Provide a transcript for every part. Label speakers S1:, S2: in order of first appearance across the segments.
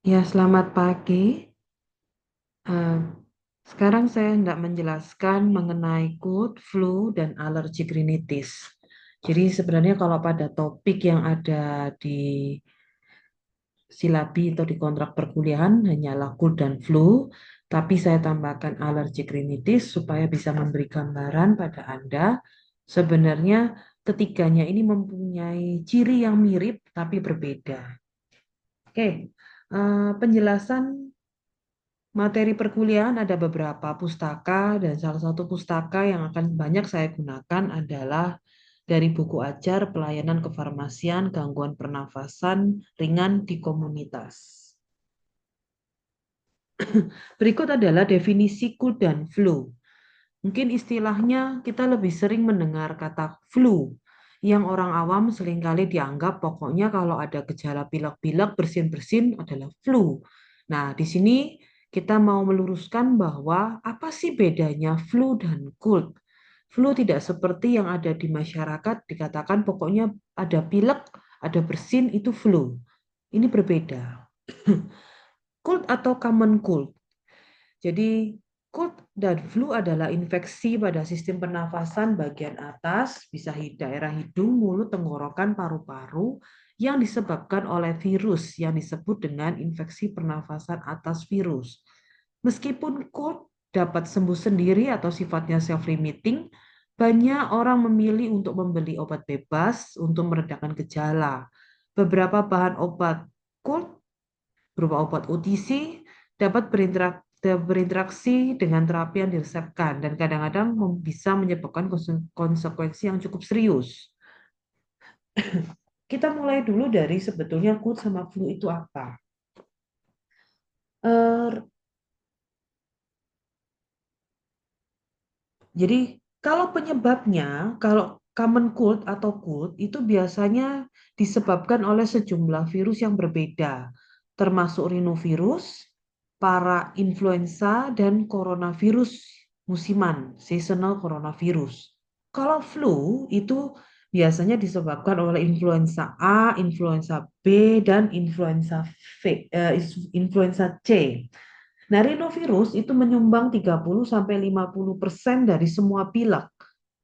S1: Ya, selamat pagi. Eh, Sekarang saya hendak menjelaskan mengenai cold, flu, dan alergi rinitis. Jadi sebenarnya kalau pada topik yang ada di silabi atau di kontrak perkuliahan hanyalah cold dan flu, tapi saya tambahkan alergi rinitis supaya bisa memberi gambaran pada Anda. Sebenarnya ketiganya ini mempunyai ciri yang mirip tapi berbeda. Oke, penjelasan materi perkuliahan ada beberapa pustaka dan salah satu pustaka yang akan banyak saya gunakan adalah dari buku ajar pelayanan kefarmasian gangguan pernafasan ringan di komunitas. Berikut adalah definisi cold dan flu. Mungkin istilahnya kita lebih sering mendengar kata flu yang orang awam seringkali dianggap pokoknya kalau ada gejala pilek-pilek bersin-bersin adalah flu. Nah, di sini kita mau meluruskan bahwa apa sih bedanya flu dan cold? Flu tidak seperti yang ada di masyarakat dikatakan pokoknya ada pilek, ada bersin itu flu. Ini berbeda. Cold atau common cold. Jadi, cold dan flu adalah infeksi pada sistem pernafasan bagian atas, bisa di daerah hidung, mulut, tenggorokan, paru-paru, yang disebabkan oleh virus yang disebut dengan infeksi pernafasan atas virus. Meskipun cold dapat sembuh sendiri atau sifatnya self-limiting, banyak orang memilih untuk membeli obat bebas untuk meredakan gejala. Beberapa bahan obat cold berupa obat OTC dapat berinteraksi dengan terapi yang diresepkan dan kadang-kadang bisa menyebabkan konsekuensi yang cukup serius. Kita mulai dulu dari sebetulnya cold sama flu itu apa. Eh, jadi kalau penyebabnya, kalau common cold atau cold itu biasanya disebabkan oleh sejumlah virus yang berbeda, termasuk rhinovirus, para influenza, dan coronavirus musiman, seasonal coronavirus. Kalau flu itu biasanya disebabkan oleh influenza A, influenza B, dan influenza C. Nah, rhinovirus itu menyumbang 30-50% dari semua pilek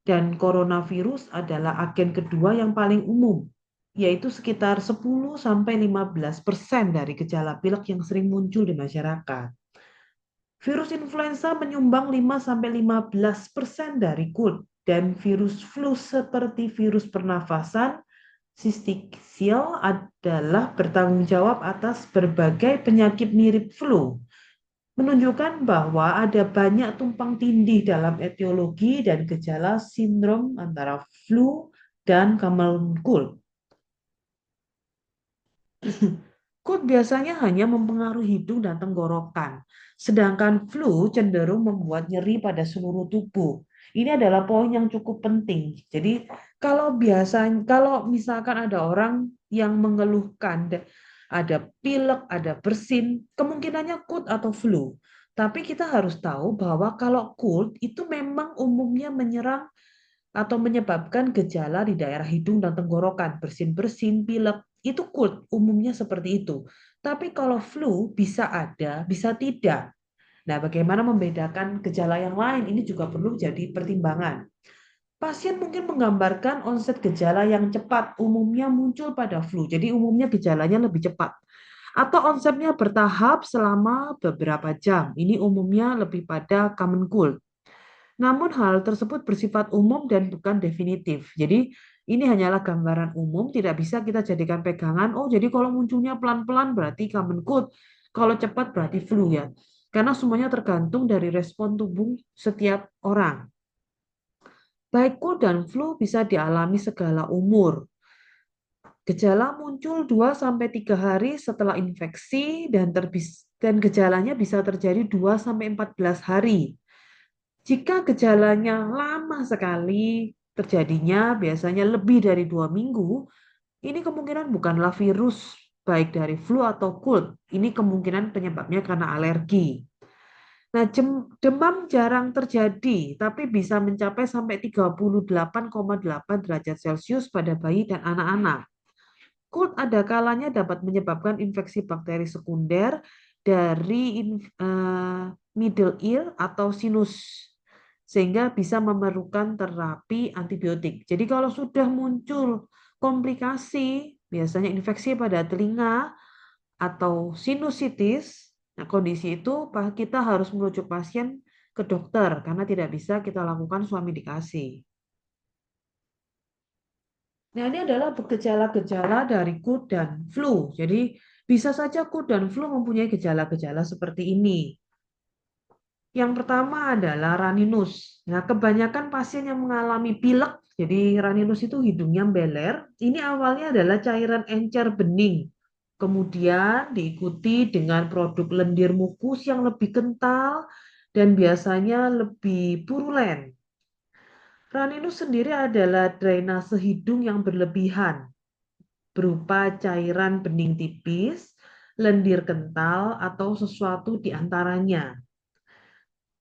S1: dan coronavirus adalah agen kedua yang paling umum, yaitu sekitar 10-15% dari gejala pilek yang sering muncul di masyarakat. Virus influenza menyumbang 5-15% dari KUT dan virus flu seperti virus pernafasan sistiksil adalah bertanggung jawab atas berbagai penyakit mirip flu, menunjukkan bahwa ada banyak tumpang tindih dalam etiologi dan gejala sindrom antara flu dan common cold. Cold biasanya hanya mempengaruhi hidung dan tenggorokan, sedangkan flu cenderung membuat nyeri pada seluruh tubuh. Ini adalah poin yang cukup penting. Jadi, kalau misalkan ada orang yang mengeluhkan ada pilek, ada bersin, kemungkinannya cold atau flu. Tapi kita harus tahu bahwa kalau cold itu memang umumnya menyerang atau menyebabkan gejala di daerah hidung dan tenggorokan, bersin-bersin, pilek, itu cold, umumnya seperti itu. Tapi kalau flu bisa ada, bisa tidak. Nah, bagaimana membedakan gejala yang lain? Ini juga perlu jadi pertimbangan. Pasien mungkin menggambarkan onset gejala yang cepat, umumnya muncul pada flu. Jadi umumnya gejalanya lebih cepat. Atau onsetnya bertahap selama beberapa jam. Ini umumnya lebih pada common cold. Namun hal tersebut bersifat umum dan bukan definitif. Jadi ini hanyalah gambaran umum, tidak bisa kita jadikan pegangan. Oh, jadi kalau munculnya pelan-pelan berarti common cold, kalau cepat berarti flu ya. Karena semuanya tergantung dari respon tubuh setiap orang. Baik cold dan flu bisa dialami segala umur. Gejala muncul 2-3 hari setelah infeksi dan gejalanya bisa terjadi 2-14 hari. Jika gejalanya lama sekali terjadinya, biasanya lebih dari 2 minggu, ini kemungkinan bukanlah virus baik dari flu atau cold. Ini kemungkinan penyebabnya karena alergi. Nah, demam jarang terjadi, tapi bisa mencapai sampai 38,8 derajat Celcius pada bayi dan anak-anak. Cold ada kalanya dapat menyebabkan infeksi bakteri sekunder dari middle ear atau sinus, sehingga bisa memerlukan terapi antibiotik. Jadi kalau sudah muncul komplikasi, biasanya infeksi pada telinga atau sinusitis, nah kondisi itu kita harus merujuk pasien ke dokter karena tidak bisa kita lakukan suami dikasih. Nah, ini adalah gejala-gejala dari cold dan flu. Jadi, bisa saja cold dan flu mempunyai gejala-gejala seperti ini. Yang pertama adalah raninus. Nah, kebanyakan pasien yang mengalami pilek, jadi raninus itu hidungnya beler, ini awalnya adalah cairan encer bening. Kemudian diikuti dengan produk lendir mukus yang lebih kental dan biasanya lebih purulen. Raninus sendiri adalah drainase hidung yang berlebihan, berupa cairan bening tipis, lendir kental, atau sesuatu di antaranya.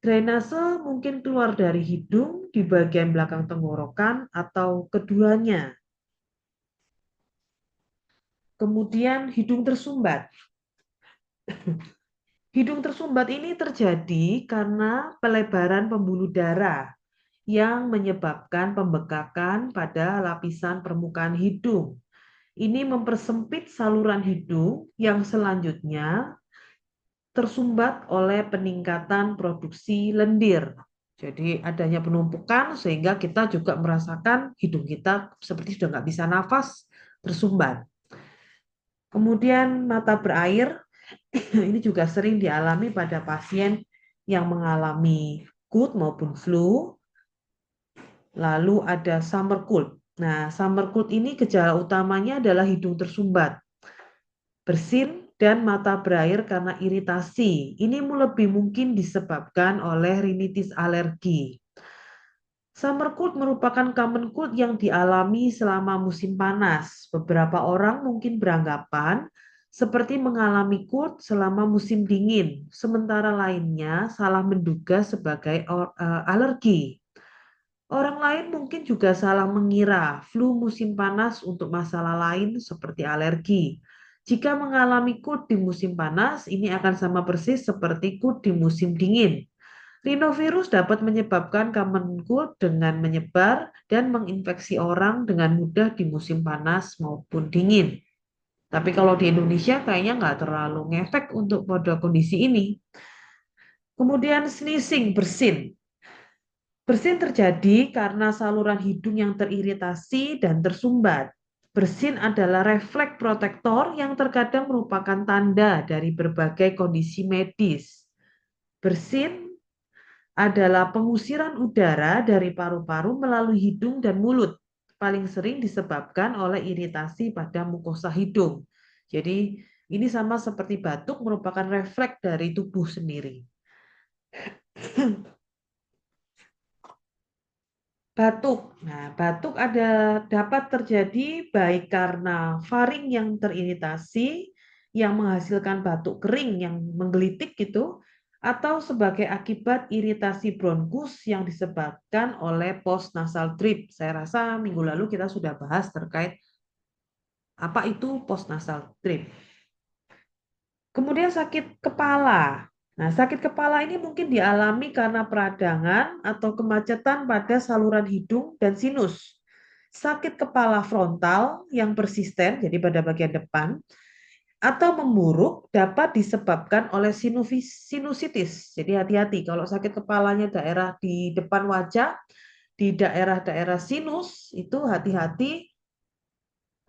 S1: Drainase mungkin keluar dari hidung, di bagian belakang tenggorokan, atau keduanya. Kemudian hidung tersumbat. Hidung tersumbat ini terjadi karena pelebaran pembuluh darah yang menyebabkan pembekakan pada lapisan permukaan hidung. Ini mempersempit saluran hidung yang selanjutnya tersumbat oleh peningkatan produksi lendir. Jadi adanya penumpukan sehingga kita juga merasakan hidung kita seperti sudah nggak bisa nafas, tersumbat. Kemudian mata berair, ini juga sering dialami pada pasien yang mengalami cold maupun flu. Lalu ada summer cold. Nah, summer cold ini gejala utamanya adalah hidung tersumbat, bersin, dan mata berair karena iritasi. Ini lebih mungkin disebabkan oleh rinitis alergi. Summer cold merupakan common cold yang dialami selama musim panas. Beberapa orang mungkin beranggapan seperti mengalami cold selama musim dingin, sementara lainnya salah menduga sebagai alergi. Orang lain mungkin juga salah mengira flu musim panas untuk masalah lain seperti alergi. Jika mengalami cold di musim panas, ini akan sama persis seperti cold di musim dingin. Rhinovirus dapat menyebabkan common cold dengan menyebar dan menginfeksi orang dengan mudah di musim panas maupun dingin. Tapi kalau di Indonesia kayaknya nggak terlalu ngefek untuk pada kondisi ini. Kemudian sneezing, bersin. Bersin terjadi karena saluran hidung yang teriritasi dan tersumbat. Bersin adalah refleks protektor yang terkadang merupakan tanda dari berbagai kondisi medis. Bersin adalah pengusiran udara dari paru-paru melalui hidung dan mulut. Paling sering disebabkan oleh iritasi pada mukosa hidung. Jadi ini sama seperti batuk merupakan refleks dari tubuh sendiri. Batuk. Nah, batuk dapat terjadi baik karena faring yang teriritasi yang menghasilkan batuk kering yang menggelitik gitu atau sebagai akibat iritasi bronkus yang disebabkan oleh post nasal drip. Saya rasa minggu lalu kita sudah bahas terkait apa itu post nasal drip. Kemudian sakit kepala. Nah, sakit kepala ini mungkin dialami karena peradangan atau kemacetan pada saluran hidung dan sinus. Sakit kepala frontal yang persisten, jadi pada bagian depan, atau memburuk dapat disebabkan oleh sinusitis. Jadi hati-hati kalau sakit kepalanya daerah di depan wajah, di daerah-daerah sinus, itu hati-hati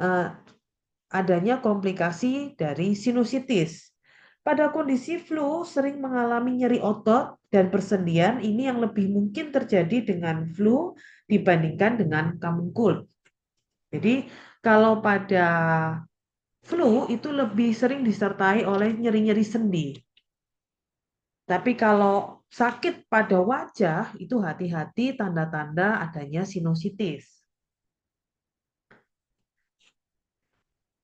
S1: eh, adanya komplikasi dari sinusitis. Pada kondisi flu sering mengalami nyeri otot dan persendian, ini yang lebih mungkin terjadi dengan flu dibandingkan dengan common cold. Jadi kalau pada flu itu lebih sering disertai oleh nyeri-nyeri sendi. Tapi kalau sakit pada wajah itu hati-hati tanda-tanda adanya sinusitis.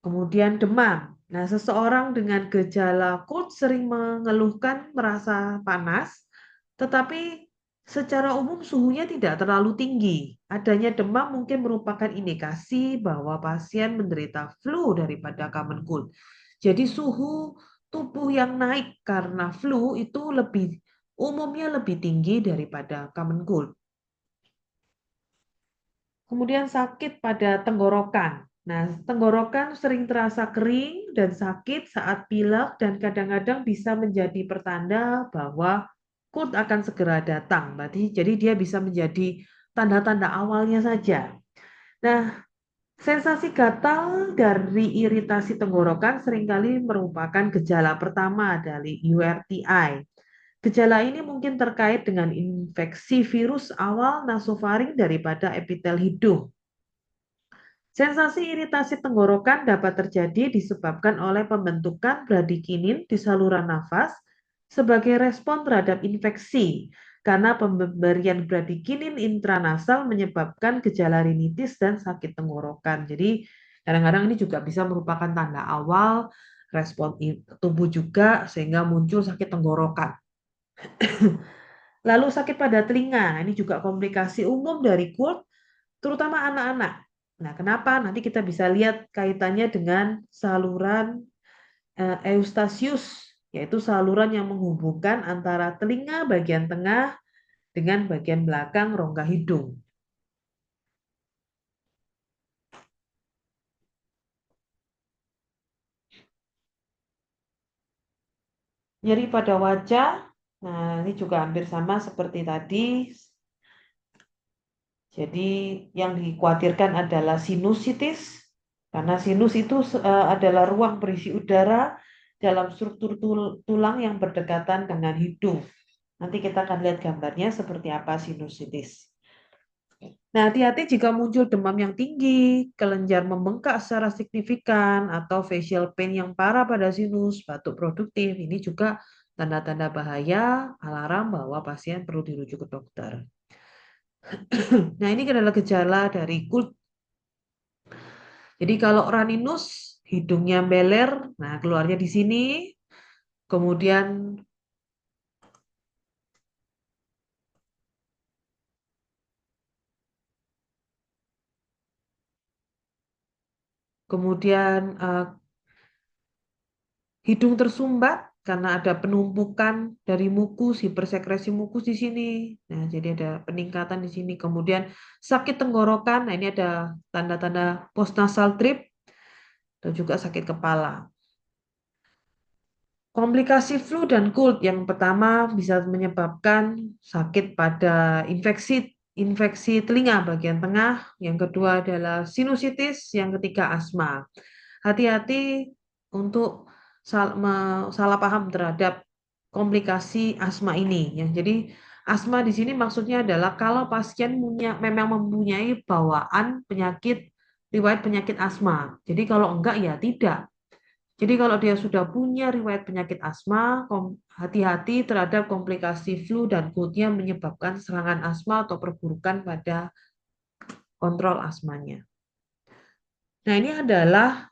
S1: Kemudian demam. Nah, seseorang dengan gejala cold sering mengeluhkan merasa panas, tetapi secara umum suhunya tidak terlalu tinggi. adanya demam mungkin merupakan indikasi bahwa pasien menderita flu daripada common cold. Jadi suhu tubuh yang naik karena flu itu umumnya lebih tinggi daripada common cold. Kemudian sakit pada tenggorokan. Nah, tenggorokan sering terasa kering dan sakit saat pilek dan kadang-kadang bisa menjadi pertanda bahwa cold akan segera datang. Berarti jadi dia bisa menjadi tanda-tanda awalnya saja. Nah, sensasi gatal dari iritasi tenggorokan seringkali merupakan gejala pertama dari URTI. Gejala ini mungkin terkait dengan infeksi virus awal nasofaring daripada epitel hidung. Sensasi iritasi tenggorokan dapat terjadi disebabkan oleh pembentukan bradikinin di saluran nafas sebagai respon terhadap infeksi, karena pemberian bradikinin intranasal menyebabkan gejala rinitis dan sakit tenggorokan. Jadi kadang-kadang ini juga bisa merupakan tanda awal respon tubuh juga sehingga muncul sakit tenggorokan. Lalu sakit pada telinga, ini juga komplikasi umum dari cold, terutama anak-anak. Nah, kenapa? Nanti kita bisa lihat kaitannya dengan saluran Eustachius, yaitu saluran yang menghubungkan antara telinga bagian tengah dengan bagian belakang rongga hidung. Nyeri pada wajah, nah ini juga hampir sama seperti tadi. Jadi yang dikhawatirkan adalah sinusitis, karena sinus itu adalah ruang berisi udara dalam struktur tulang yang berdekatan dengan hidung. Nanti kita akan lihat gambarnya seperti apa sinusitis. Nah, hati-hati jika muncul demam yang tinggi, kelenjar membengkak secara signifikan, atau facial pain yang parah pada sinus, batuk produktif. Ini juga tanda-tanda bahaya, alarm bahwa pasien perlu dirujuk ke dokter. Nah, ini adalah gejala dari KULT. Jadi kalau raninus, hidungnya beler, nah keluarnya di sini, kemudian kemudian hidung tersumbat karena ada penumpukan dari mukus, hipersekresi mukus di sini. Nah, jadi ada peningkatan di sini. Kemudian sakit tenggorokan, nah ini ada tanda-tanda postnasal drip dan juga sakit kepala. Komplikasi flu dan cold yang pertama bisa menyebabkan sakit pada infeksi telinga bagian tengah, yang kedua adalah sinusitis, yang ketiga asma. Hati-hati untuk salah paham terhadap komplikasi asma ini ya. Jadi asma di sini maksudnya adalah kalau pasien memang mempunyai bawaan penyakit riwayat penyakit asma. Jadi kalau enggak ya tidak. Jadi kalau dia sudah punya riwayat penyakit asma, hati-hati terhadap komplikasi flu dan cold-nya menyebabkan serangan asma atau perburukan pada kontrol asmanya. Nah, ini adalah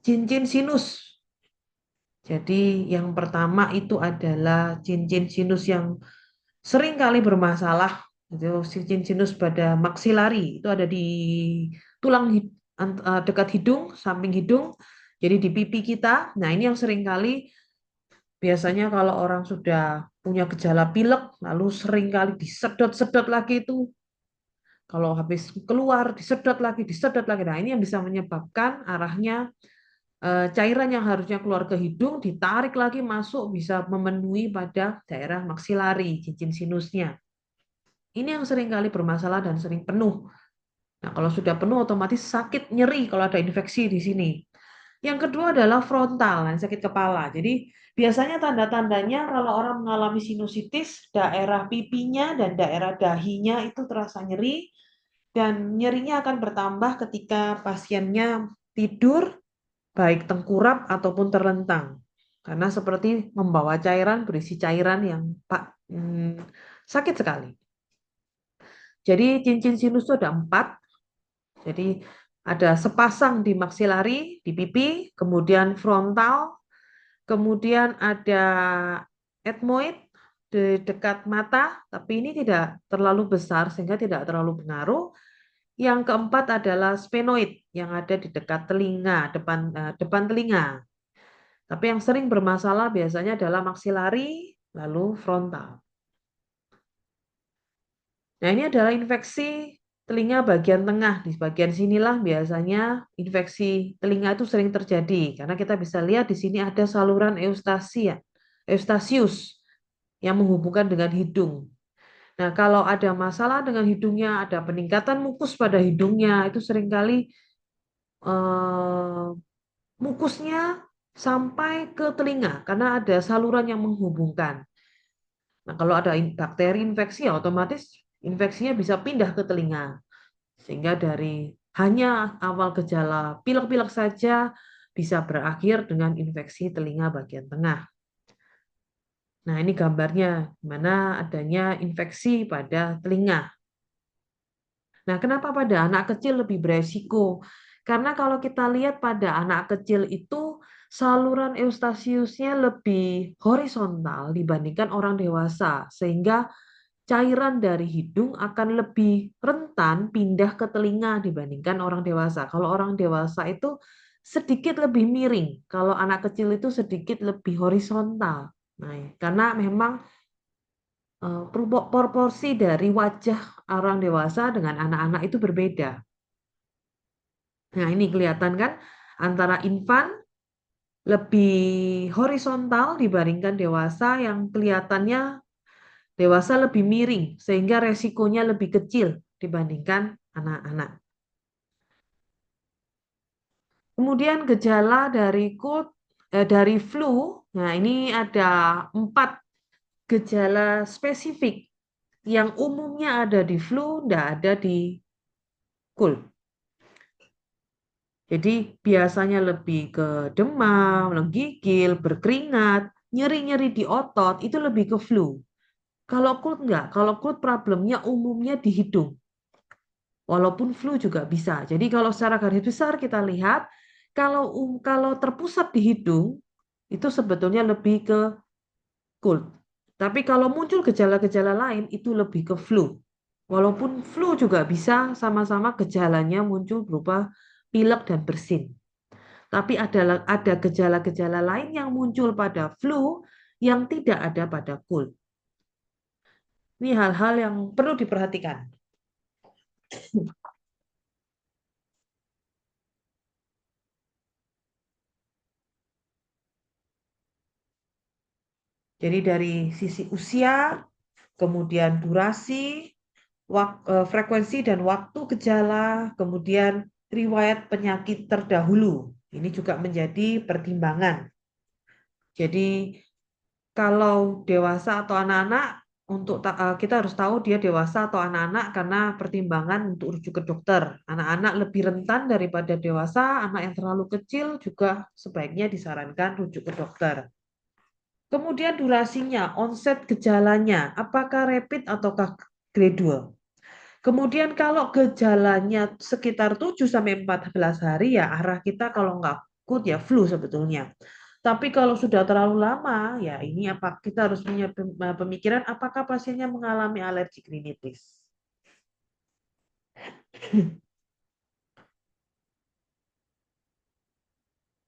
S1: cincin sinus. Jadi yang pertama itu adalah cincin sinus yang sering kali bermasalah. Itu cincin sinus pada maksilari, itu ada di tulang dekat hidung, samping hidung. Jadi di pipi kita. Nah, ini yang sering kali biasanya kalau orang sudah punya gejala pilek, lalu sering kali disedot-sedot lagi itu. Kalau habis keluar, disedot lagi. Nah, ini yang bisa menyebabkan arahnya cairan yang harusnya keluar ke hidung ditarik lagi masuk bisa memenuhi pada daerah maksilari, cincin sinusnya. Ini yang sering kali bermasalah dan sering penuh. Nah, kalau sudah penuh otomatis sakit nyeri kalau ada infeksi di sini. Yang kedua adalah frontal, sakit kepala. Jadi biasanya tanda-tandanya kalau orang mengalami sinusitis, daerah pipinya dan daerah dahinya itu terasa nyeri dan nyerinya akan bertambah ketika pasiennya tidur, baik tengkurap ataupun terlentang. Karena seperti membawa cairan, berisi cairan yang sakit sekali. Jadi cincin sinus itu ada 4. Jadi ada sepasang di maksilari, di pipi, kemudian frontal, kemudian ada etmoid di dekat mata, tapi ini tidak terlalu besar sehingga tidak terlalu pengaruh. Yang keempat adalah sphenoid yang ada di dekat telinga, depan telinga. Tapi yang sering bermasalah biasanya adalah maksilari, lalu frontal. Nah, ini adalah infeksi telinga bagian tengah. Di bagian sinilah biasanya infeksi telinga itu sering terjadi. Karena kita bisa lihat di sini ada saluran eustasia, eustasius yang menghubungkan dengan hidung. Nah, kalau ada masalah dengan hidungnya, ada peningkatan mukus pada hidungnya, itu seringkali eh, mukusnya sampai ke telinga karena ada saluran yang menghubungkan. Nah, kalau ada bakteri infeksi, ya otomatis infeksinya bisa pindah ke telinga. Sehingga dari hanya awal gejala pilek-pilek saja bisa berakhir dengan infeksi telinga bagian tengah. Nah, ini gambarnya, di mana adanya infeksi pada telinga. Nah, kenapa pada anak kecil lebih beresiko? Karena kalau kita lihat pada anak kecil itu saluran eustasiusnya lebih horizontal dibandingkan orang dewasa, sehingga cairan dari hidung akan lebih rentan pindah ke telinga dibandingkan orang dewasa. Kalau orang dewasa itu sedikit lebih miring, kalau anak kecil itu sedikit lebih horizontal. Nah, karena memang proporsi dari wajah orang dewasa dengan anak-anak itu berbeda. Nah, ini kelihatan kan antara infan lebih horizontal dibandingkan dewasa yang kelihatannya dewasa lebih miring sehingga resikonya lebih kecil dibandingkan anak-anak. Kemudian gejala dari flu. Nah, ini ada 4 gejala spesifik yang umumnya ada di flu, tidak ada di cold. Jadi biasanya lebih ke demam, menggigil, berkeringat, nyeri-nyeri di otot, itu lebih ke flu. Kalau cold enggak, kalau cold problemnya umumnya di hidung. Walaupun flu juga bisa. Jadi kalau secara garis besar kita lihat, kalau terpusat di hidung, itu sebetulnya lebih ke cold. Tapi kalau muncul gejala-gejala lain, itu lebih ke flu. Walaupun flu juga bisa sama-sama gejalanya muncul berupa pilek dan bersin. Tapi ada gejala-gejala lain yang muncul pada flu yang tidak ada pada cold. Ini hal-hal yang perlu diperhatikan. Jadi dari sisi usia, kemudian durasi, frekuensi dan waktu gejala, kemudian riwayat penyakit terdahulu. Ini juga menjadi pertimbangan. Jadi kalau dewasa atau anak-anak, kita harus tahu dia dewasa atau anak-anak karena pertimbangan untuk rujuk ke dokter. Anak-anak lebih rentan daripada dewasa, anak yang terlalu kecil juga sebaiknya disarankan rujuk ke dokter. Kemudian durasinya, onset gejalanya, apakah rapid ataukah gradual? Kemudian kalau gejalanya sekitar 7 sampai 14 hari ya arah kita kalau nggak akut ya flu sebetulnya. Tapi kalau sudah terlalu lama ya ini apa kita harus punya pemikiran apakah pasiennya mengalami alergi rinitis.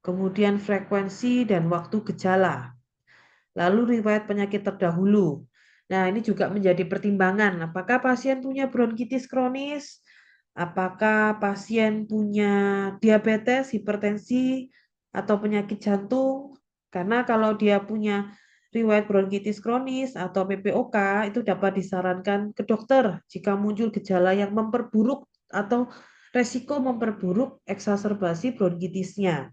S1: Kemudian frekuensi dan waktu gejala. Lalu riwayat penyakit terdahulu. Nah, ini juga menjadi pertimbangan. Apakah pasien punya bronkitis kronis? Apakah pasien punya diabetes, hipertensi, atau penyakit jantung? Karena kalau dia punya riwayat bronkitis kronis atau PPOK, itu dapat disarankan ke dokter jika muncul gejala yang memperburuk atau resiko memperburuk eksaserbasi bronkitisnya.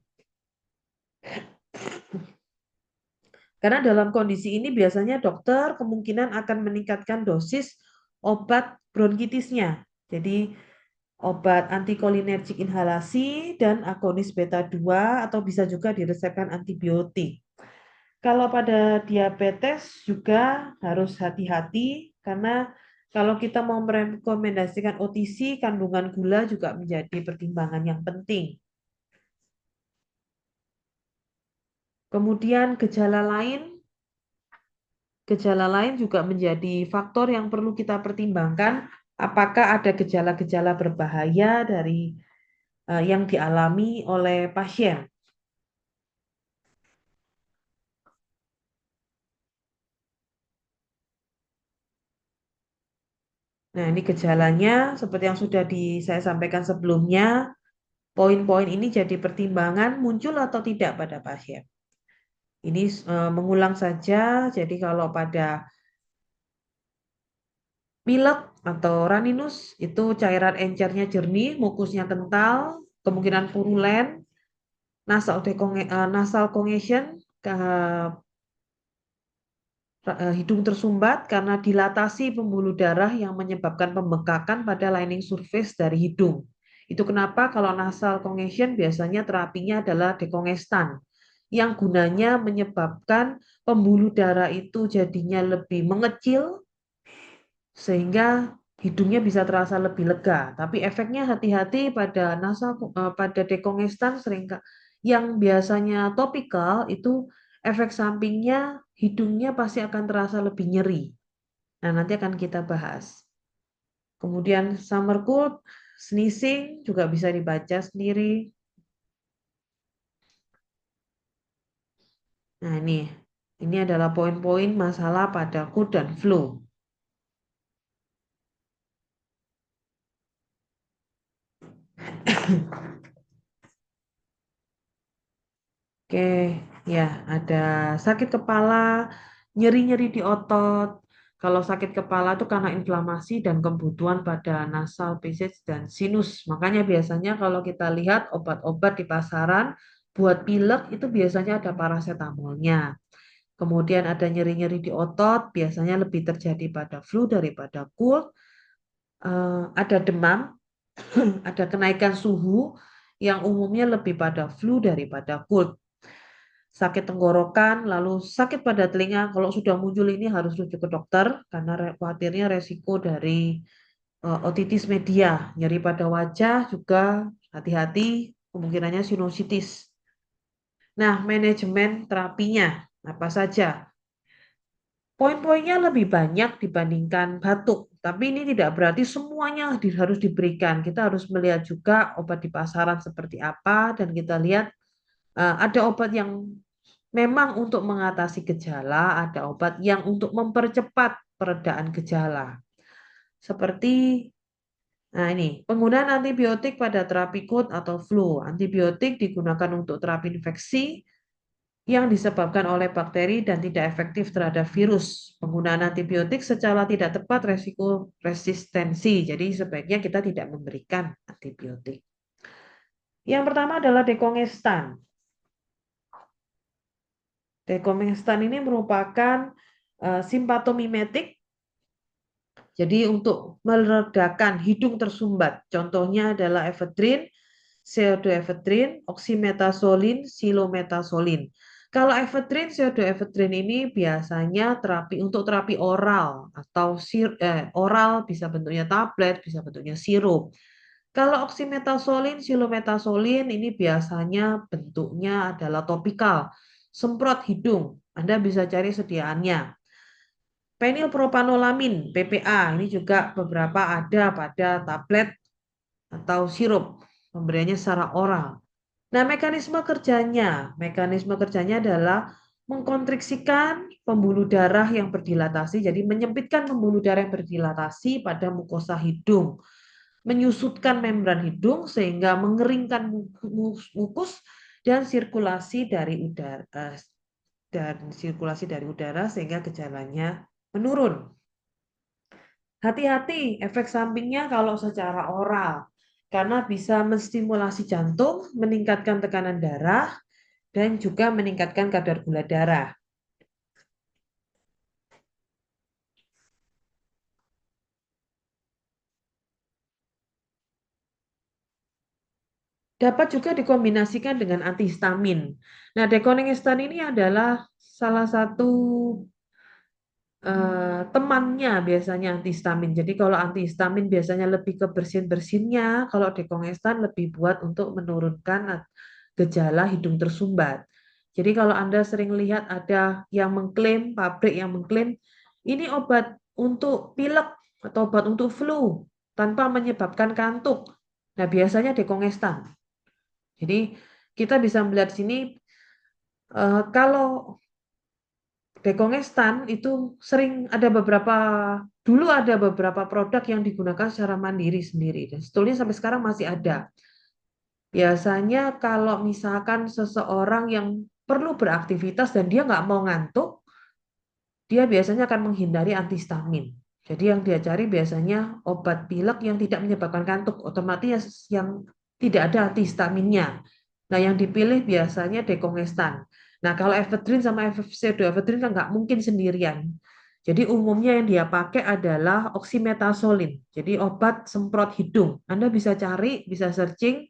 S1: Karena dalam kondisi ini biasanya dokter kemungkinan akan meningkatkan dosis obat bronkitisnya. Jadi obat antikolinergik inhalasi dan agonis beta 2 atau bisa juga diresepkan antibiotik. Kalau pada diabetes juga harus hati-hati karena kalau kita mau merekomendasikan OTC, kandungan gula juga menjadi pertimbangan yang penting. Kemudian gejala lain Gejala lain juga menjadi faktor yang perlu kita pertimbangkan. Apakah ada gejala-gejala berbahaya dari yang dialami oleh pasien? Nah, ini gejalanya seperti yang sudah saya sampaikan sebelumnya. Poin-poin ini jadi pertimbangan muncul atau tidak pada pasien. Ini mengulang saja. Jadi kalau pada pilek atau raninus itu cairan encernya jernih, mukusnya kental, kemungkinan purulen, nasal congestion, hidung tersumbat karena dilatasi pembuluh darah yang menyebabkan pembengkakan pada lining surface dari hidung. Itu kenapa kalau nasal congestion biasanya terapinya adalah dekongestan yang gunanya menyebabkan pembuluh darah itu jadinya lebih mengecil sehingga hidungnya bisa terasa lebih lega. Tapi efeknya hati-hati pada dekongestan yang biasanya topikal itu efek sampingnya hidungnya pasti akan terasa lebih nyeri. Nah, nanti akan kita bahas. Kemudian summer cold, sneezing juga bisa dibaca sendiri. Nah, ini adalah poin-poin masalah pada cold dan flu. Oke, ya ada sakit kepala, nyeri-nyeri di otot. Kalau sakit kepala itu karena inflamasi dan kebutuhan pada nasal passage dan sinus. Makanya biasanya kalau kita lihat obat-obat di pasaran buat pilek itu biasanya ada paracetamolnya. Kemudian ada nyeri-nyeri di otot, biasanya lebih terjadi pada flu daripada cold. Ada demam, ada kenaikan suhu yang umumnya lebih pada flu daripada cold. Sakit tenggorokan, lalu sakit pada telinga. Kalau sudah muncul ini harus rujuk ke dokter karena khawatirnya resiko dari otitis media, nyeri pada wajah juga hati-hati kemungkinannya sinusitis. Nah, manajemen terapinya apa saja? Poin-poinnya lebih banyak dibandingkan batuk, tapi ini tidak berarti semuanya harus diberikan. Kita harus melihat juga obat di pasaran seperti apa dan kita lihat ada obat yang memang untuk mengatasi gejala, ada obat yang untuk mempercepat peredaan gejala. Seperti penggunaan antibiotik pada terapi cold atau flu. Antibiotik digunakan untuk terapi infeksi yang disebabkan oleh bakteri dan tidak efektif terhadap virus. Penggunaan antibiotik secara tidak tepat resiko resistensi. Jadi sebaiknya kita tidak memberikan antibiotik. Yang pertama adalah dekongestan. Dekomestan ini merupakan simpatomimetik, jadi untuk meredakan hidung tersumbat. Contohnya adalah efedrin, pseudoefedrin, oxymetazoline, silometazoline. Kalau efedrin, pseudoefedrin ini biasanya untuk terapi oral atau oral bisa bentuknya tablet, bisa bentuknya sirup. Kalau oxymetazoline, silometazoline ini biasanya bentuknya adalah topikal, semprot hidung. Anda bisa cari sediaannya. Penilpropanolamin, PPA, ini juga beberapa ada pada tablet atau sirup, pemberiannya secara oral. Nah, mekanisme kerjanya adalah mengkontriksikan pembuluh darah yang berdilatasi, jadi menyempitkan pembuluh darah yang berdilatasi pada mukosa hidung, menyusutkan membran hidung sehingga mengeringkan mukus dan sirkulasi dari udara sehingga gejalanya menurun. Hati-hati efek sampingnya kalau secara oral karena bisa menstimulasi jantung, meningkatkan tekanan darah dan juga meningkatkan kadar gula darah. Dapat juga dikombinasikan dengan antihistamin. Nah, dekoningstan ini adalah salah satu temannya biasanya antihistamin. Jadi kalau antihistamin biasanya lebih ke bersin-bersinnya, kalau dekongestan lebih buat untuk menurunkan gejala hidung tersumbat. Jadi kalau Anda sering lihat ada yang mengklaim, pabrik yang mengklaim, ini obat untuk pilek atau obat untuk flu tanpa menyebabkan kantuk. Nah, biasanya dekongestan. Jadi kita bisa melihat sini kalau dekongestan itu sering ada dulu ada beberapa produk yang digunakan secara mandiri sendiri. Dan sebetulnya sampai sekarang masih ada. Biasanya kalau misalkan seseorang yang perlu beraktivitas dan dia nggak mau ngantuk, dia biasanya akan menghindari antihistamin. Jadi yang dia cari biasanya obat pilek yang tidak menyebabkan kantuk, otomatis yang tidak ada antihistaminnya. Nah, yang dipilih biasanya dekongestan. Nah, kalau efedrin sama pseudoefedrin kan nggak mungkin sendirian. Jadi umumnya yang dia pakai adalah oxymetazoline. Jadi obat semprot hidung. Anda bisa cari, bisa searching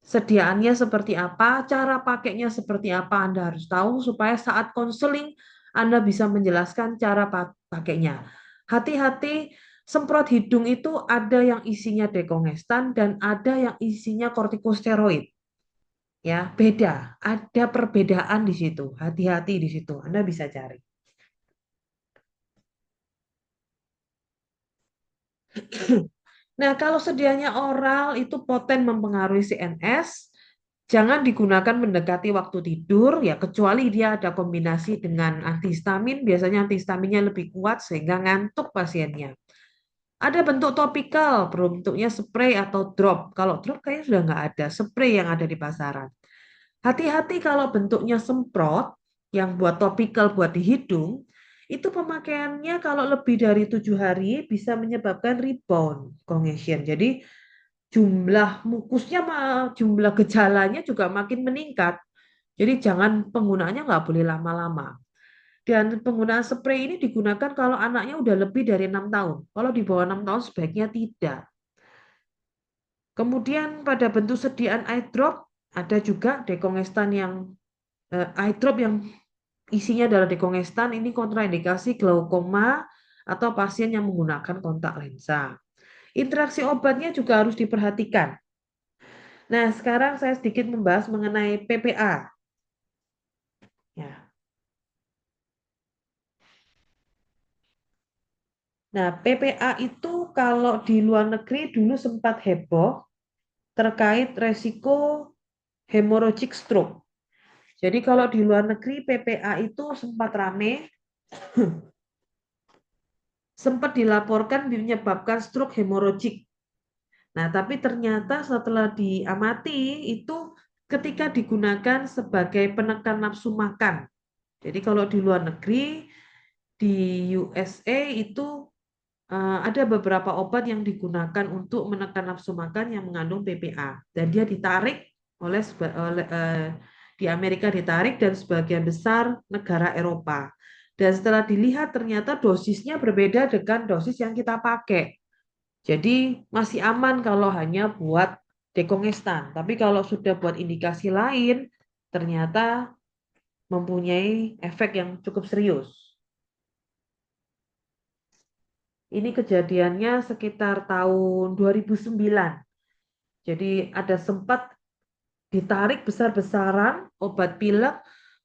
S1: sediaannya seperti apa, cara pakainya seperti apa Anda harus tahu supaya saat konseling Anda bisa menjelaskan cara pakainya. Hati-hati, semprot hidung itu ada yang isinya dekongestan dan ada yang isinya kortikosteroid. Ya, beda. Ada perbedaan di situ. Hati-hati di situ. Anda bisa cari. Nah, kalau sedianya oral itu poten mempengaruhi CNS, jangan digunakan mendekati waktu tidur, ya kecuali dia ada kombinasi dengan antihistamin, biasanya antihistaminnya lebih kuat sehingga ngantuk pasiennya. Ada bentuk topikal, bentuknya spray atau drop. Kalau drop kayaknya sudah nggak ada, spray yang ada di pasaran. Hati-hati kalau bentuknya semprot, yang buat topikal buat di hidung, itu pemakaiannya kalau lebih dari 7 hari bisa menyebabkan rebound congestion. Jadi jumlah mukusnya, jumlah gejalanya juga makin meningkat. Jadi jangan penggunaannya nggak boleh lama-lama. Dan penggunaan spray ini digunakan kalau anaknya udah lebih dari 6 tahun. Kalau di bawah 6 tahun sebaiknya tidak. Kemudian pada bentuk sediaan eye drop ada juga dekongestan yang eye drop yang isinya adalah dekongestan. Ini kontraindikasi glaukoma atau pasien yang menggunakan kontak lensa. Interaksi obatnya juga harus diperhatikan. Nah, sekarang saya sedikit membahas mengenai PPA. Ya. Nah, PPA itu kalau di luar negeri dulu sempat heboh terkait resiko hemorrhagic stroke. Jadi kalau di luar negeri PPA itu sempat rame, sempat dilaporkan menyebabkan stroke hemorrhagic. Nah, tapi ternyata setelah diamati itu ketika digunakan sebagai penekan nafsu makan. Jadi kalau di luar negeri, di USA itu ada beberapa obat yang digunakan untuk menekan nafsu makan yang mengandung PPA dan dia ditarik oleh di Amerika ditarik dan sebagian besar negara Eropa. Dan setelah dilihat ternyata dosisnya berbeda dengan dosis yang kita pakai. Jadi masih aman kalau hanya buat dekongestan. Tapi kalau sudah buat indikasi lain, ternyata mempunyai efek yang cukup serius. Ini kejadiannya sekitar tahun 2009. Jadi ada sempat ditarik besar-besaran obat pilek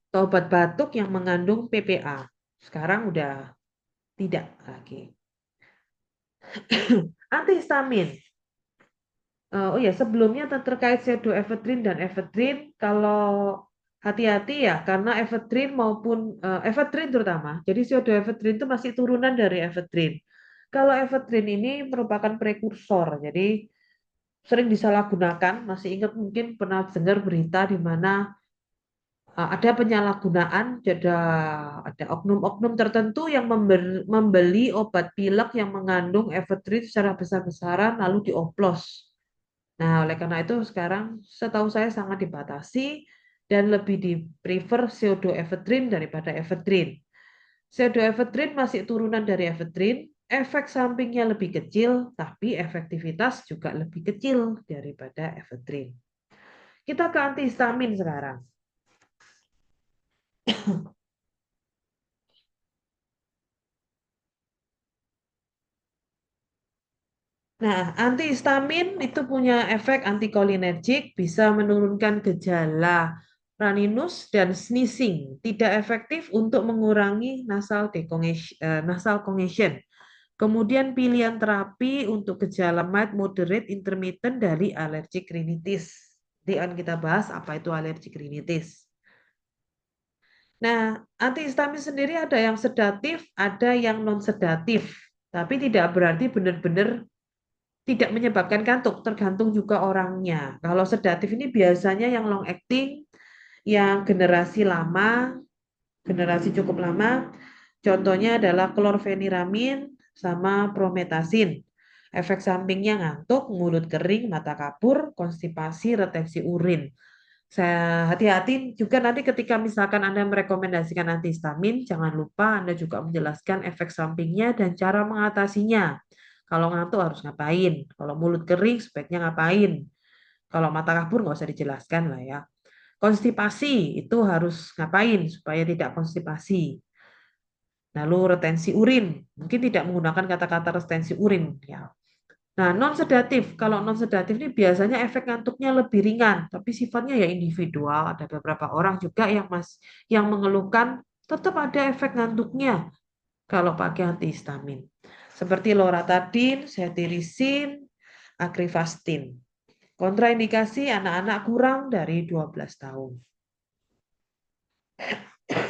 S1: atau obat batuk yang mengandung PPA. Sekarang udah tidak lagi. Antihistamin. Oh ya, sebelumnya terkait pseudoephedrine dan ephedrine, kalau hati-hati ya, karena ephedrine maupun ephedrine terutama. Jadi pseudoephedrine itu masih turunan dari ephedrine. Kalau ephedrine ini merupakan prekursor, jadi sering disalahgunakan. Masih ingat mungkin pernah dengar berita di mana ada penyalahgunaan, ada oknum-oknum tertentu yang membeli obat pilek yang mengandung ephedrine secara besar-besaran lalu dioplos. Nah, oleh karena itu sekarang setahu saya sangat dibatasi dan lebih di prefer pseudoephedrine daripada ephedrine. Pseudoephedrine masih turunan dari ephedrine, efek sampingnya lebih kecil, tapi efektivitas juga lebih kecil daripada ephedrine. Kita ke antihistamin sekarang. Nah, antihistamin itu punya efek antikolinergik, bisa menurunkan gejala Runniness dan sneezing tidak efektif untuk mengurangi nasal congestion. Kemudian pilihan terapi untuk gejala mild, moderate, intermittent dari allergic rhinitis. Nanti akan kita bahas apa itu allergic rhinitis. Nah, antihistamin sendiri ada yang sedatif, ada yang non sedatif. Tapi tidak berarti benar-benar tidak menyebabkan kantuk, tergantung juga orangnya. Kalau sedatif ini biasanya yang long acting, yang generasi cukup lama. Contohnya adalah klorfeniramin sama prometasin. Efek sampingnya ngantuk, mulut kering, mata kabur, konstipasi, retensi urin. Saya hati-hati juga nanti ketika misalkan Anda merekomendasikan antihistamin, jangan lupa Anda juga menjelaskan efek sampingnya dan cara mengatasinya. Kalau ngantuk harus ngapain? Kalau mulut kering sebaiknya ngapain? Kalau mata kabur nggak usah dijelaskan lah ya. Konstipasi itu harus ngapain supaya tidak konstipasi. Lalu retensi urin, mungkin tidak menggunakan kata-kata retensi urin ya. Nah, non sedatif, kalau non sedatif ini biasanya efek ngantuknya lebih ringan, tapi sifatnya ya individual. Ada beberapa orang juga yang mengeluhkan tetap ada efek ngantuknya kalau pakai antihistamin. Seperti loratadin, cetirizine, agrifastin. Kontraindikasi anak-anak kurang dari 12 tahun.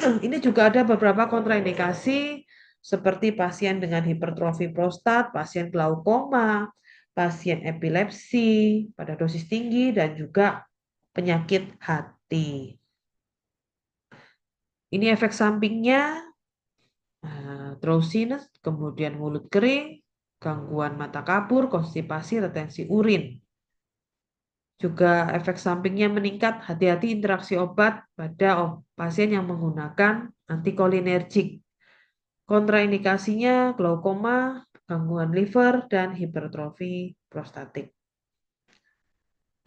S1: Ini juga ada beberapa kontraindikasi seperti pasien dengan hipertrofi prostat, pasien glaukoma, pasien epilepsi pada dosis tinggi, dan juga penyakit hati. Ini efek sampingnya, drowsiness, kemudian mulut kering, gangguan mata kabur, konstipasi, retensi urin. Juga efek sampingnya meningkat, hati-hati interaksi obat pada pasien yang menggunakan antikolinergik. Kontraindikasinya glaukoma, gangguan liver, dan hipertrofi prostatik.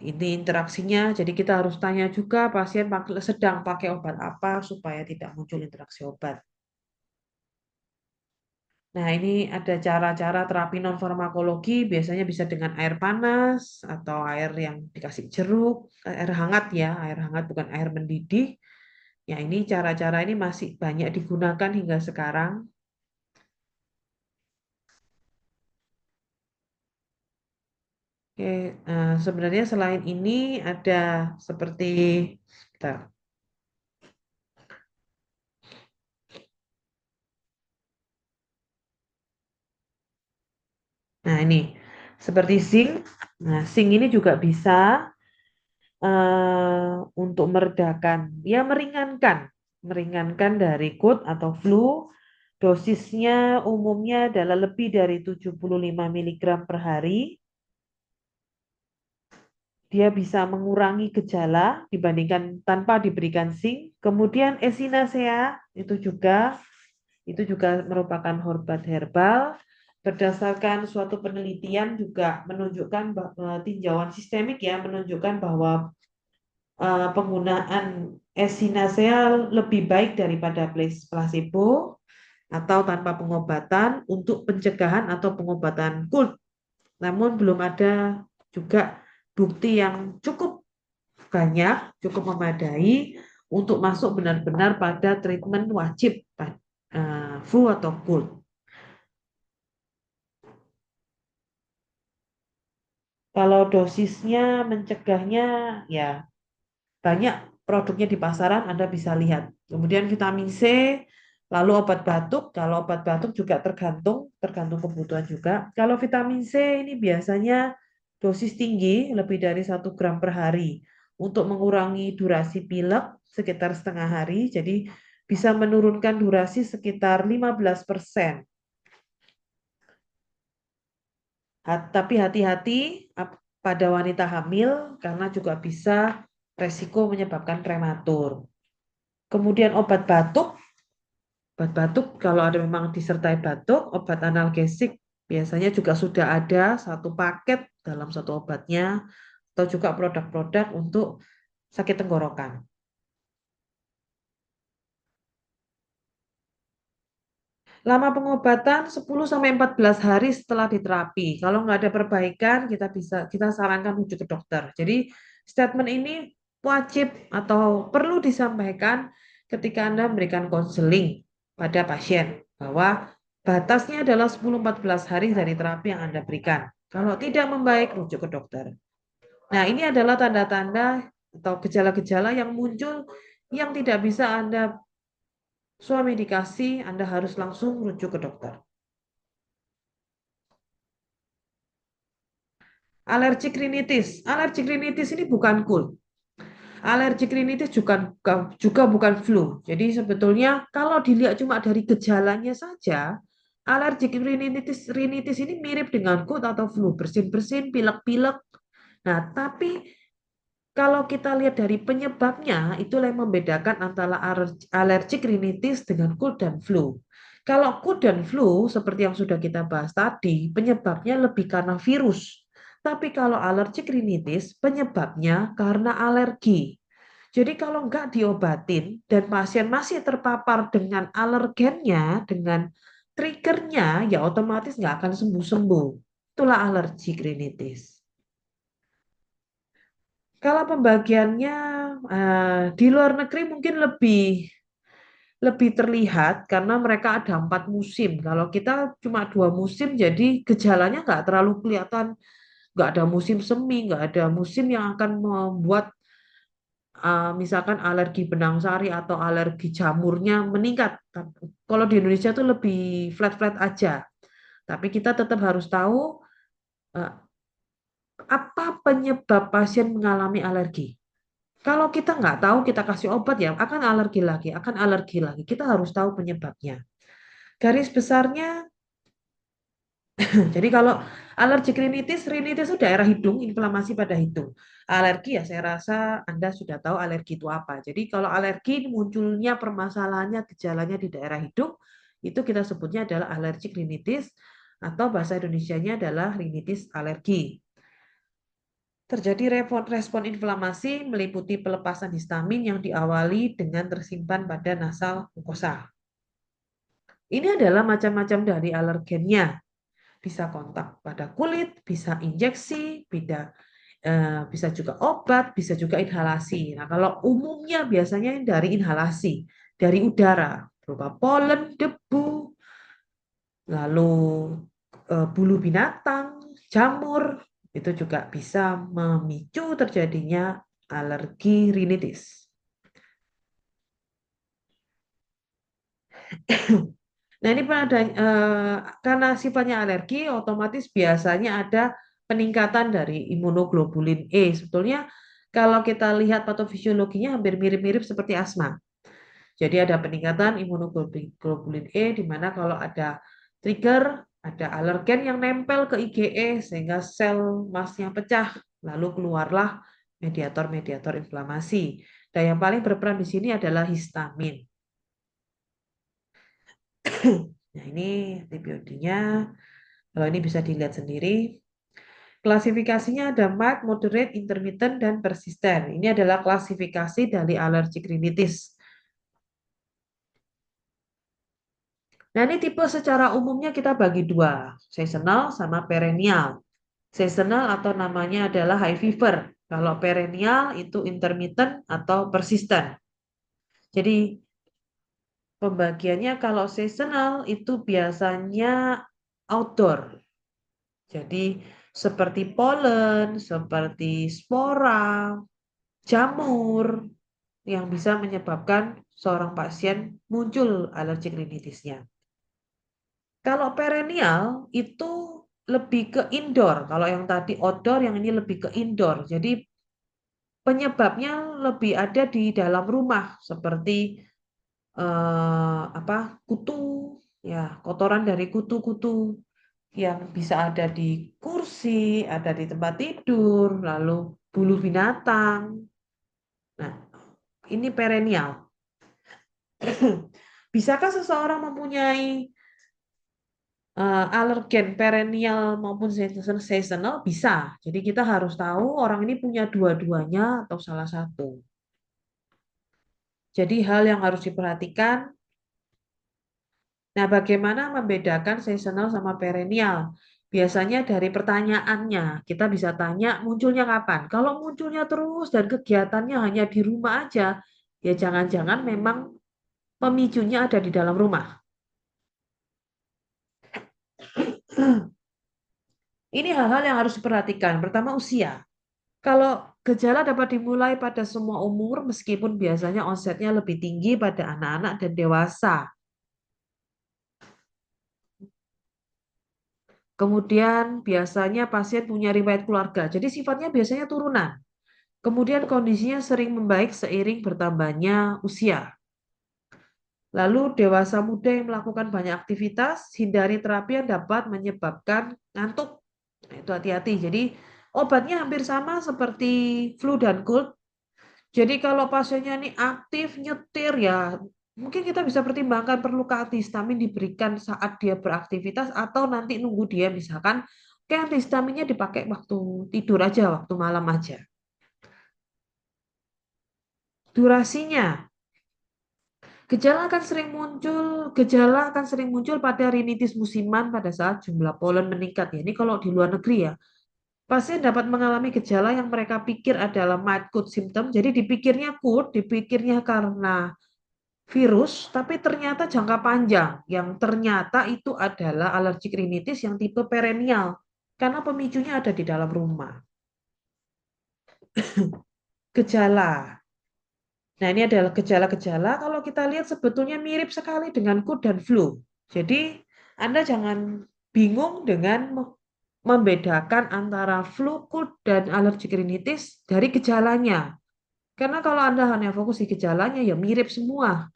S1: Ini interaksinya, jadi kita harus tanya juga pasien sedang pakai obat apa supaya tidak muncul interaksi obat. Nah, ini ada cara-cara terapi non farmakologi, biasanya bisa dengan air panas atau air yang dikasih jeruk, air hangat ya, air hangat bukan air mendidih. Ya, ini cara-cara ini masih banyak digunakan hingga sekarang. Oke, sebenarnya selain ini ada seperti, bentar. Nah ini seperti zinc. Nah, zinc ini juga bisa untuk meredakan, ya meringankan dari KUT atau flu. Dosisnya umumnya adalah lebih dari 75 miligram per hari. Dia bisa mengurangi gejala dibandingkan tanpa diberikan zinc. Kemudian echinacea itu juga merupakan obat herbal. Berdasarkan suatu penelitian juga menunjukkan tinjauan sistemik ya menunjukkan bahwa penggunaan echinacea lebih baik daripada placebo atau tanpa pengobatan untuk pencegahan atau pengobatan KULT. Namun belum ada juga bukti yang cukup banyak, cukup memadai untuk masuk benar-benar pada treatment wajib flu atau KULT. Kalau dosisnya mencegahnya ya banyak produknya di pasaran Anda bisa lihat. Kemudian vitamin C, lalu obat batuk. Kalau obat batuk juga tergantung kebutuhan juga. Kalau vitamin C ini biasanya dosis tinggi lebih dari 1 gram per hari untuk mengurangi durasi pilek sekitar setengah hari. Jadi bisa menurunkan durasi sekitar 15%. Tapi hati-hati pada wanita hamil karena juga bisa resiko menyebabkan prematur. Kemudian obat batuk kalau ada memang disertai batuk, obat analgesik biasanya juga sudah ada satu paket dalam satu obatnya atau juga produk-produk untuk sakit tenggorokan. Lama pengobatan 10 sampai 14 hari setelah diterapi. Kalau nggak ada perbaikan, kita sarankan rujuk ke dokter. Jadi statement ini wajib atau perlu disampaikan ketika Anda memberikan konseling pada pasien bahwa batasnya adalah 10-14 hari dari terapi yang Anda berikan. Kalau tidak membaik, rujuk ke dokter. Nah, ini adalah tanda-tanda atau gejala-gejala yang muncul yang tidak bisa Anda suami dikasih, Anda harus langsung rujuk ke dokter. Alergik rinitis. Alergik rinitis ini bukan cold. Alergik rinitis juga bukan flu. Jadi sebetulnya kalau dilihat cuma dari gejalanya saja, alergik rinitis ini mirip dengan cold atau flu, bersin-bersin, pilek-pilek. Nah, tapi kalau kita lihat dari penyebabnya, itulah yang membedakan antara alergik rinitis dengan cold dan flu. Kalau cold dan flu, seperti yang sudah kita bahas tadi, penyebabnya lebih karena virus. Tapi kalau alergik rinitis, penyebabnya karena alergi. Jadi kalau nggak diobatin dan pasien masih terpapar dengan alergennya, dengan triggernya, ya otomatis nggak akan sembuh-sembuh. Itulah alergi rinitis. Kalau pembagiannya di luar negeri mungkin lebih lebih terlihat karena mereka ada 4 musim. Kalau kita cuma 2 musim, jadi gejalanya nggak terlalu kelihatan. Nggak ada musim semi, nggak ada musim yang akan membuat misalkan alergi benang sari atau alergi jamurnya meningkat. Kalau di Indonesia tuh lebih flat-flat aja. Tapi kita tetap harus tahu eh, apa penyebab pasien mengalami alergi. Kalau kita nggak tahu, kita kasih obat ya akan alergi lagi, akan alergi lagi. Kita harus tahu penyebabnya. Garis besarnya, jadi kalau alergi rinitis itu daerah hidung, inflamasi pada hidung. Alergi ya saya rasa Anda sudah tahu alergi itu apa. Jadi kalau alergi munculnya permasalahannya, gejalanya di daerah hidung, itu kita sebutnya adalah alergi rinitis atau bahasa Indonesianya adalah rinitis alergi. Terjadi respon inflamasi meliputi pelepasan histamin yang diawali dengan tersimpan pada nasal mukosa. Ini adalah macam-macam dari alergennya. Bisa kontak pada kulit, bisa injeksi, bisa juga obat, bisa juga inhalasi. Nah, kalau umumnya biasanya dari inhalasi, dari udara, berupa polen, debu, lalu bulu binatang, jamur, itu juga bisa memicu terjadinya alergi rinitis. Nah, ini karena sifatnya alergi, otomatis biasanya ada peningkatan dari imunoglobulin E. Sebetulnya kalau kita lihat patofisiologinya hampir mirip-mirip seperti asma. Jadi ada peningkatan imunoglobulin E di mana kalau ada trigger, ada alergen yang nempel ke IgE sehingga sel masnya pecah, lalu keluarlah mediator-mediator inflamasi. Dan yang paling berperan di sini adalah histamin. Nah, ini antibiotiknya. Kalau ini bisa dilihat sendiri. Klasifikasinya ada mild, moderate, intermittent, dan persisten. Ini adalah klasifikasi dari alergi rinitis. Nah, ini tipe secara umumnya kita bagi dua, seasonal sama perennial. Seasonal atau namanya adalah high fever. Kalau perennial itu intermittent atau persisten. Jadi pembagiannya kalau seasonal itu biasanya outdoor. Jadi seperti polen, seperti spora, jamur yang bisa menyebabkan seorang pasien muncul alergi rinitisnya. Kalau perennial itu lebih ke indoor. Kalau yang tadi outdoor, yang ini lebih ke indoor. Jadi penyebabnya lebih ada di dalam rumah seperti apa kutu, ya kotoran dari kutu-kutu yang bisa ada di kursi, ada di tempat tidur, lalu bulu binatang. Nah, ini perennial. Bisakah seseorang mempunyai alergen perennial maupun seasonal? Bisa. Jadi kita harus tahu orang ini punya dua-duanya atau salah satu. Jadi hal yang harus diperhatikan. Nah, bagaimana membedakan seasonal sama perennial? Biasanya dari pertanyaannya, kita bisa tanya munculnya kapan. Kalau munculnya terus dan kegiatannya hanya di rumah aja, ya jangan-jangan memang pemicunya ada di dalam rumah. Ini hal-hal yang harus diperhatikan. Pertama, usia. Kalau gejala dapat dimulai pada semua umur, meskipun biasanya onsetnya lebih tinggi pada anak-anak dan dewasa. Kemudian biasanya pasien punya riwayat keluarga, jadi sifatnya biasanya turunan. Kemudian kondisinya sering membaik seiring bertambahnya usia. Lalu dewasa muda yang melakukan banyak aktivitas, hindari terapi yang dapat menyebabkan ngantuk. Nah, itu hati-hati. Jadi obatnya hampir sama seperti flu dan cold. Jadi kalau pasiennya ini aktif nyetir ya, mungkin kita bisa pertimbangkan perlu antihistamin diberikan saat dia beraktivitas atau nanti nunggu dia misalkan kayak antihistaminnya dipakai waktu tidur aja, waktu malam aja. Durasinya, gejala akan sering muncul pada rinitis musiman pada saat jumlah polen meningkat. Ya, ini kalau di luar negeri ya. Pasien dapat mengalami gejala yang mereka pikir adalah mild cold symptom. Jadi dipikirnya cold, dipikirnya karena virus, tapi ternyata jangka panjang. Yang ternyata itu adalah alergi rinitis yang tipe perennial. Karena pemicunya ada di dalam rumah. Gejala. Nah, ini adalah gejala-gejala. Kalau kita lihat sebetulnya mirip sekali dengan cold dan flu. Jadi, Anda jangan bingung dengan membedakan antara flu, cold, dan alergi rinitis dari gejalanya. Karena kalau Anda hanya fokus di gejalanya, ya mirip semua.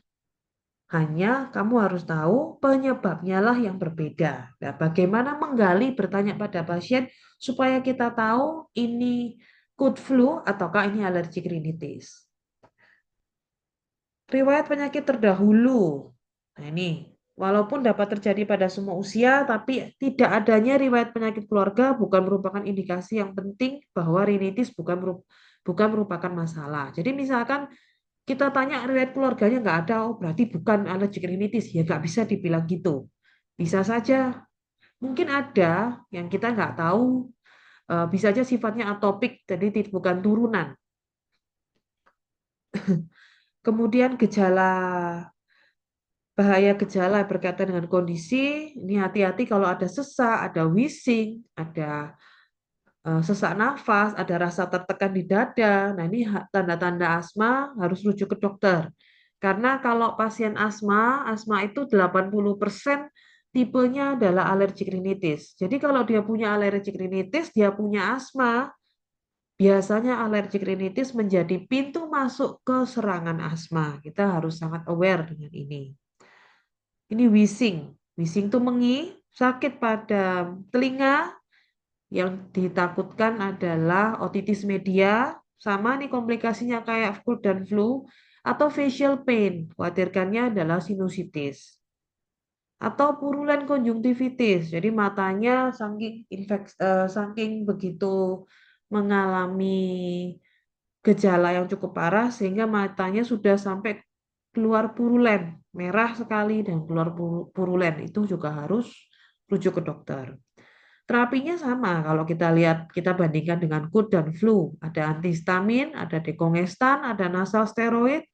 S1: Hanya kamu harus tahu penyebabnya lah yang berbeda. Nah, bagaimana menggali bertanya pada pasien supaya kita tahu ini cold flu ataukah ini alergi rinitis. Riwayat penyakit terdahulu. Nah, ini walaupun dapat terjadi pada semua usia, tapi tidak adanya riwayat penyakit keluarga bukan merupakan indikasi yang penting bahwa rinitis bukan merupakan masalah. Jadi misalkan kita tanya riwayat keluarganya nggak ada, oh berarti bukan alergi rinitis. Ya nggak bisa dibilang gitu. Bisa saja, mungkin ada yang kita nggak tahu, bisa aja sifatnya atopik, jadi bukan turunan. Kemudian bahaya gejala berkaitan dengan kondisi, ini hati-hati kalau ada sesak, ada wheezing, ada sesak nafas, ada rasa tertekan di dada. Nah, ini tanda-tanda asma harus rujuk ke dokter. Karena kalau pasien asma itu 80% tipenya adalah alergi rinitis. Jadi kalau dia punya alergi rinitis, dia punya asma, biasanya alergi rinitis menjadi pintu masuk ke serangan asma. Kita harus sangat aware dengan ini. Ini wheezing. Wheezing itu sakit pada telinga, yang ditakutkan adalah otitis media, sama nih komplikasinya kayak cold dan flu, atau facial pain, khawatirkannya adalah sinusitis. Atau purulan konjungtivitis, jadi matanya saking begitu mengalami gejala yang cukup parah sehingga matanya sudah sampai keluar purulen, merah sekali dan keluar purulen. Itu juga harus rujuk ke dokter. Terapinya sama kalau kita lihat, kita bandingkan dengan cold dan flu. Ada antihistamin, ada dekongestan, ada nasal steroid,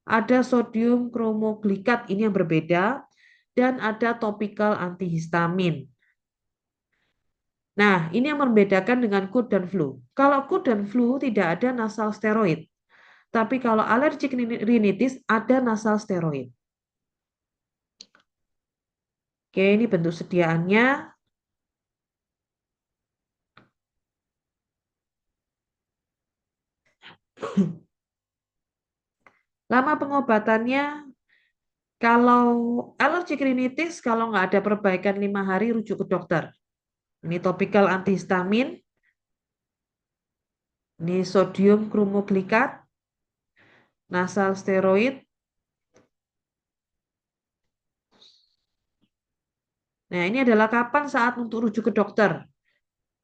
S1: ada sodium kromoglikat, ini yang berbeda, dan ada topikal antihistamin. Nah, ini yang membedakan dengan cold dan flu. Kalau cold dan flu tidak ada nasal steroid, tapi kalau alergi rinitis ada nasal steroid. Oke, ini bentuk sediaannya. Lama pengobatannya, kalau alergi rinitis, kalau nggak ada perbaikan 5 hari, rujuk ke dokter. Ini topikal antihistamin, ini sodium kromoglikat, nasal steroid. Nah, ini adalah kapan saat untuk rujuk ke dokter.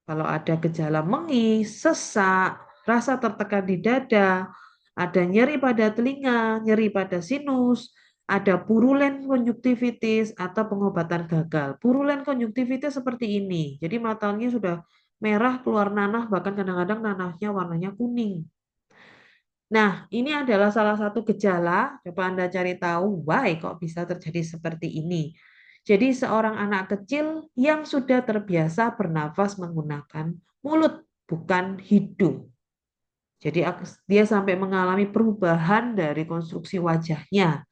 S1: Kalau ada gejala mengis, sesak, rasa tertekan di dada, ada nyeri pada telinga, nyeri pada sinus, Ada purulen konjungtivitis atau pengobatan gagal. Purulen konjungtivitis seperti ini. Jadi matanya sudah merah, keluar nanah, bahkan kadang-kadang nanahnya warnanya kuning. Nah, ini adalah salah satu gejala. Coba Anda cari tahu, why kok bisa terjadi seperti ini. Jadi, seorang anak kecil yang sudah terbiasa bernafas menggunakan mulut, bukan hidung. Jadi, dia sampai mengalami perubahan dari konstruksi wajahnya.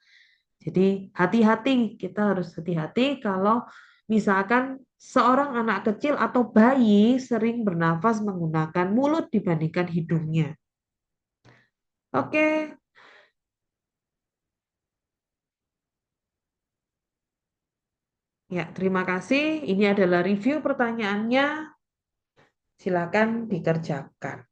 S1: Jadi, hati-hati, kita harus hati-hati kalau misalkan seorang anak kecil atau bayi sering bernafas menggunakan mulut dibandingkan hidungnya. Oke, ya, terima kasih. Ini adalah review pertanyaannya. Silakan dikerjakan.